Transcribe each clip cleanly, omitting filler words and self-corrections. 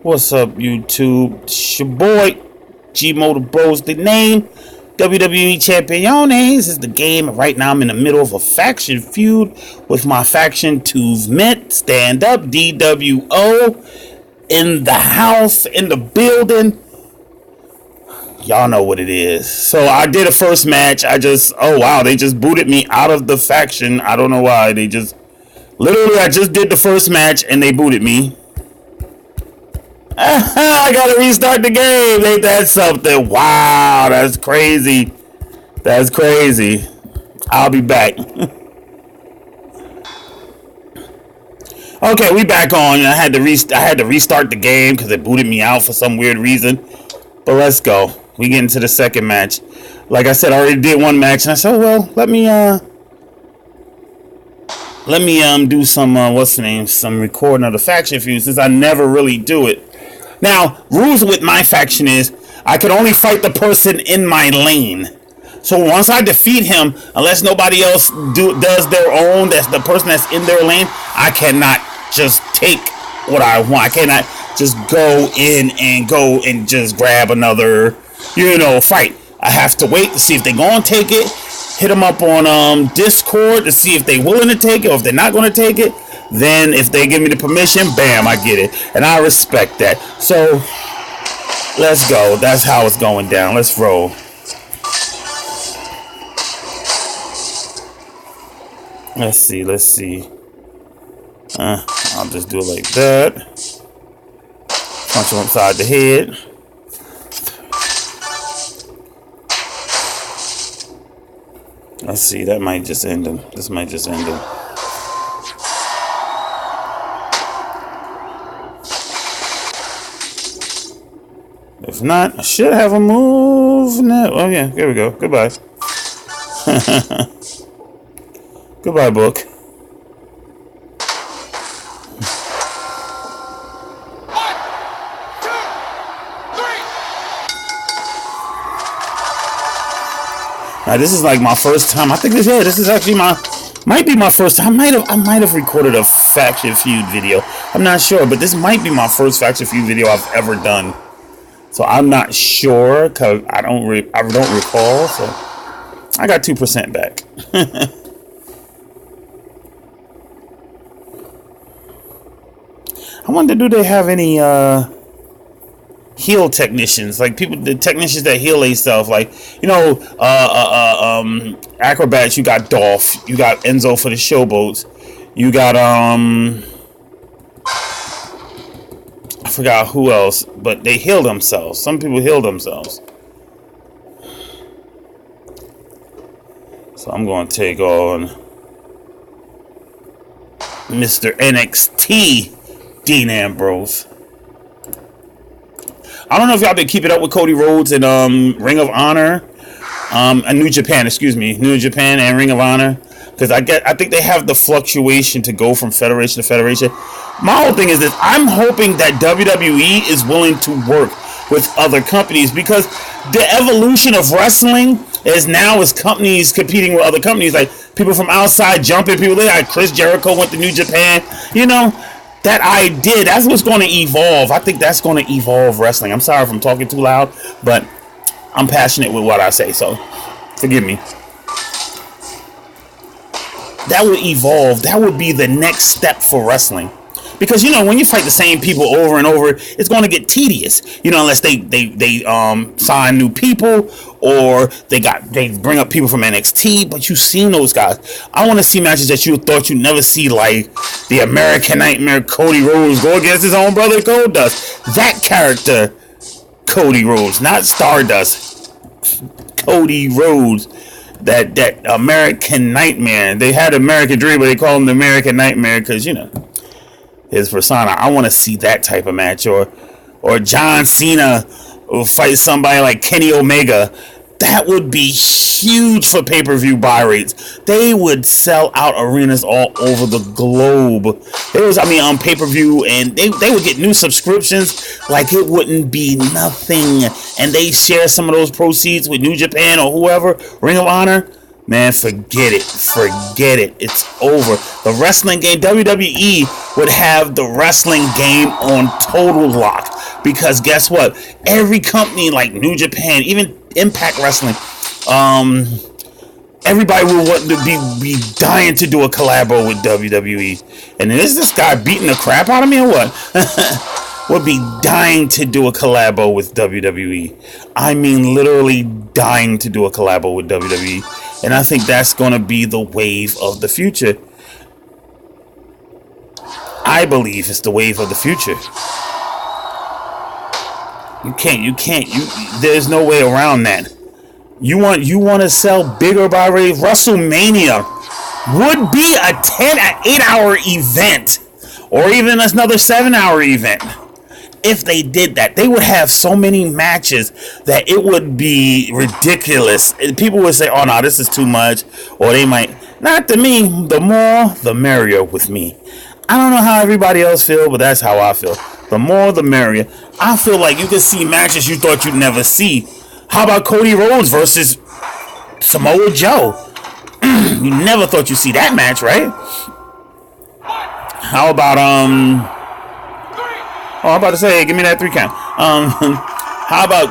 What's up, YouTube? It's your boy, G Motor Bros, the name. WWE Champions is the game. Right now, I'm in the middle of a faction feud with my faction Tuve Mint. Stand up, DWO. In the house, in the building. Y'all know what it is. So I did a first match. Oh wow, they just booted me out of the faction. I don't know why. I just did the first match and they booted me. I gotta restart the game. Ain't that something? Wow, that's crazy. That's crazy. I'll be back. Okay, we back on. I had to restart the game because it booted me out for some weird reason. But let's go. We get into the second match. Like I said, I already did one match, and I said, oh, well, let me do some recording of the faction feud since I never really do it. Now, rules with my faction is I can only fight the person in my lane. So once I defeat him, unless nobody else does their own, that's the person that's in their lane, I cannot just take what I want. I cannot just go and just grab another, fight. I have to wait to see if they're going to take it. Hit them up on Discord to see if they're willing to take it or if they're not going to take it. Then if they give me the permission, bam, I get it. And I respect that. So, let's go. That's how it's going down. Let's roll. Let's see. I'll just do it like that. Punch him upside the head. Let's see, that might just end him. This might just end him. If not, I should have a move now. Oh yeah, here we go. Goodbye. Goodbye, book. Now this is like my first time. I think this is actually might be my first time. I might have recorded a faction feud video. I'm not sure, but this might be my first faction feud video I've ever done. So I'm not sure because I don't recall. So I got 2% back. I wonder, do they have any heal technicians, like the technicians that heal themselves, like acrobats? You got Dolph, you got Enzo for the showboats, you got I forgot who else, but they heal themselves. Some people heal themselves. So I'm going to take on Mr. NXT, Dean Ambrose. I don't know if y'all been keeping up with Cody Rhodes and Ring of Honor, and New Japan and Ring of Honor, because I think they have the fluctuation to go from federation to federation. My whole thing is this: I'm hoping that WWE is willing to work with other companies, because the evolution of wrestling is companies competing with other companies, like people from outside jumping people. Like Chris Jericho went to New Japan, That idea, that's what's going to evolve. I think that's going to evolve wrestling. I'm sorry if I'm talking too loud, but I'm passionate with what I say, so forgive me. That would evolve. That would be the next step for wrestling. Because, when you fight the same people over and over, it's going to get tedious. Unless they sign new people, or they bring up people from NXT, but you've seen those guys. I want to see matches that you thought you'd never see, like the American Nightmare Cody Rhodes go against his own brother Goldust. That character, Cody Rhodes, not Stardust. Cody Rhodes. That American Nightmare. They had American Dream, but they call him the American Nightmare because, his persona. I want to see that type of match, or John Cena will fight somebody like Kenny Omega. That would be huge for pay-per-view buy rates. They would sell out arenas all over the globe. On pay-per-view, and they would get new subscriptions like it wouldn't be nothing. And they share some of those proceeds with New Japan or whoever, Ring of Honor. Man, forget it. It's over. The wrestling game, WWE would have the wrestling game on total lock. because guess what? Every company like New Japan, even Impact Wrestling, everybody will want to be dying to do a collabo with WWE. And is this guy beating the crap out of me or what? Would be dying to do a collabo with WWE. I mean, literally dying to do a collabo with WWE. And I think that's going to be the wave of the future. I believe it's the wave of the future. There's no way around that. You want to sell bigger by rate. WrestleMania would be a 8-hour event, or even another 7-hour event. If they did that, they would have so many matches that it would be ridiculous. People would say, "Oh no, this is too much," or they might. Not to me. The more, the merrier with me. I don't know how everybody else feel, but that's how I feel. The more, the merrier. I feel like you can see matches you thought you'd never see. How about Cody Rhodes versus Samoa Joe? You never thought you'd see that match, right? How about I'm about to say, give me that 3 count. How about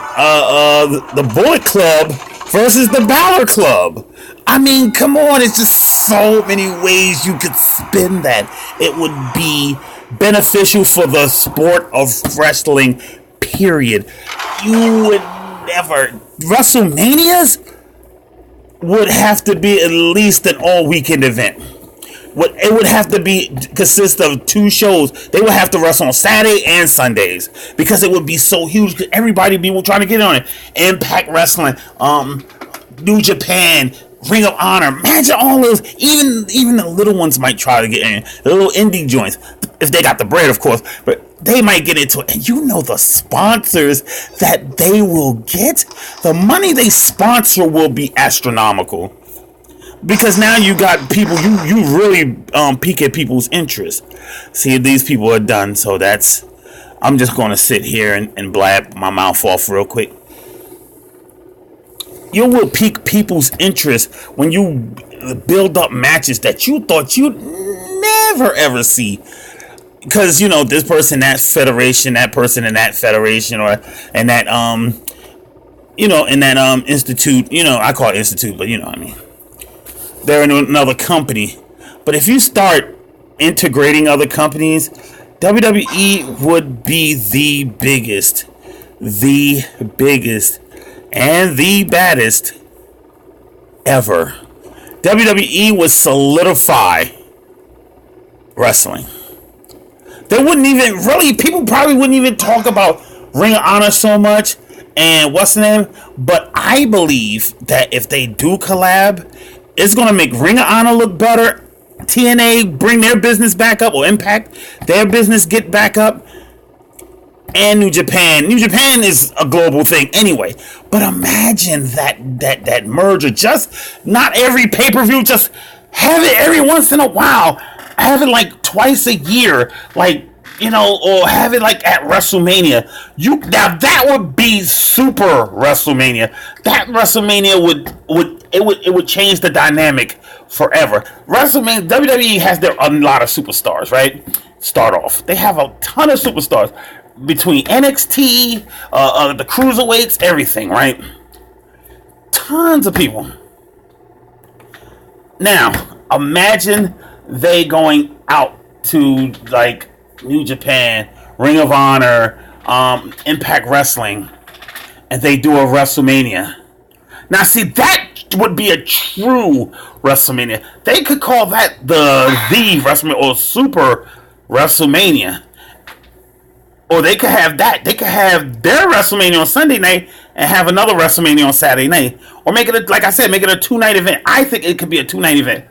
the Bullet Club versus the Balor Club? I mean, come on, it's just so many ways you could spin that. It would be beneficial for the sport of wrestling, period. You would never. WrestleManias would have to be at least an all-weekend event. It would have to consist of 2 shows. They would have to wrestle on Saturday and Sundays because it would be so huge. Because everybody be trying to get on it. Impact Wrestling, New Japan, Ring of Honor. Imagine all those. Even the little ones might try to get in. The little indie joints, if they got the bread, of course. But they might get into it. And you know the sponsors that they will get. The money they sponsor will be astronomical. Because now you got people, you really pique at people's interest. See if these people are done. So I'm just going to sit here and blab my mouth off real quick. You will pique people's interest when you build up matches that you thought you'd never ever see. Because, this person, that federation, that person in that federation, or in that, in that institute, I call it institute, but what I mean. They're in another company. But if you start integrating other companies, WWE would be the biggest, and the baddest ever. WWE would solidify wrestling. They wouldn't even people probably wouldn't even talk about Ring of Honor so much and what's the name, but I believe that if they do collab, it's going to make Ring of Honor look better. TNA bring their business back up, or Impact their business get back up, and New Japan. New Japan is a global thing anyway. But imagine that merger. Just not every pay-per-view. Just have it every once in a while. Have it like twice a year, like or have it like at WrestleMania. Now that would be Super WrestleMania. That WrestleMania would change the dynamic forever. WrestleMania, WWE has a lot of superstars, right? Start off, they have a ton of superstars between NXT, the cruiserweights, everything, right? Tons of people. Now, imagine they going out to like New Japan, Ring of Honor, Impact Wrestling, and they do a WrestleMania. Now, see, that would be a true WrestleMania. They could call that the WrestleMania or Super WrestleMania. Or they could have that. They could have their WrestleMania on Sunday night and have another WrestleMania on Saturday night. Or make it, like I said, make it a 2-night event. I think it could be a 2-night event.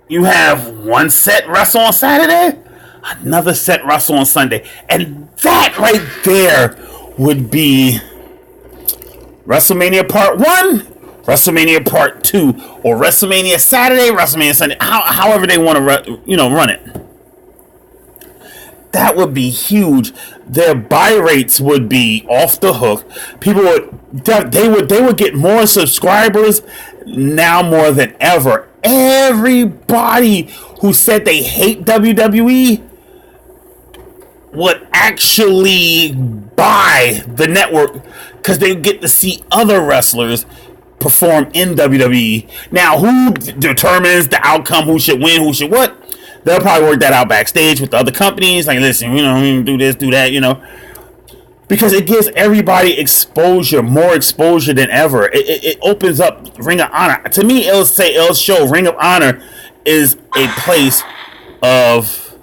You have one set wrestle on Saturday, another set wrestle on Sunday. And that right there would be WrestleMania Part 1, WrestleMania Part 2, or WrestleMania Saturday, WrestleMania Sunday, however they want to run it. That would be huge. Their buy rates would be off the hook. People would get more subscribers now more than ever. Everybody who said they hate WWE would actually buy the network because they get to see other wrestlers perform in WWE. Now, who determines the outcome, who should win, who should what? They'll probably work that out backstage with the other companies. Like, listen, do this, do that, because it gives everybody exposure, more exposure than ever. It opens up Ring of Honor. To me, it'll show Ring of Honor is a place of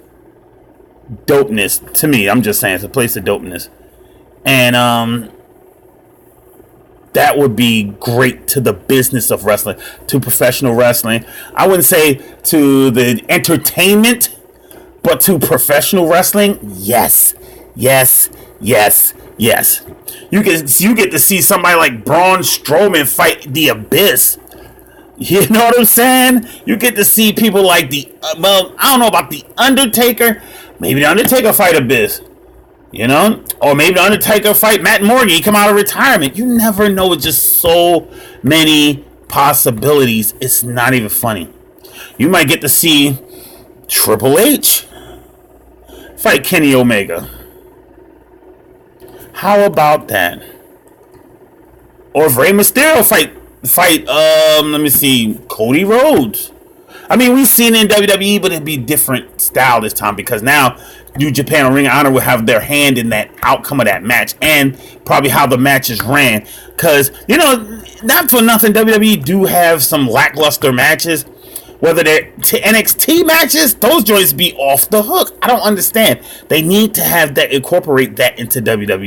dopeness. To me, I'm just saying, it's a place of dopeness. And that would be great to the business of wrestling, to professional wrestling. I wouldn't say to the entertainment, but to professional wrestling, yes. You get to see somebody like Braun Strowman fight the Abyss. You know what I'm saying? You get to see people like I don't know about the Undertaker. Maybe the Undertaker fight Abyss. Or maybe the Undertaker fight Matt Morgan. He come out of retirement. You never know. It's just so many possibilities. It's not even funny. You might get to see Triple H fight Kenny Omega. How about that? Or if Rey Mysterio fight let me see, Cody Rhodes. I mean, we've seen it in WWE, but it'd be different style this time because now New Japan or Ring of Honor will have their hand in that outcome of that match and probably how the matches ran. Because, not for nothing, WWE do have some lackluster matches. Whether they're NXT matches, those joints be off the hook. I don't understand. They need to have that, incorporate that into WWE.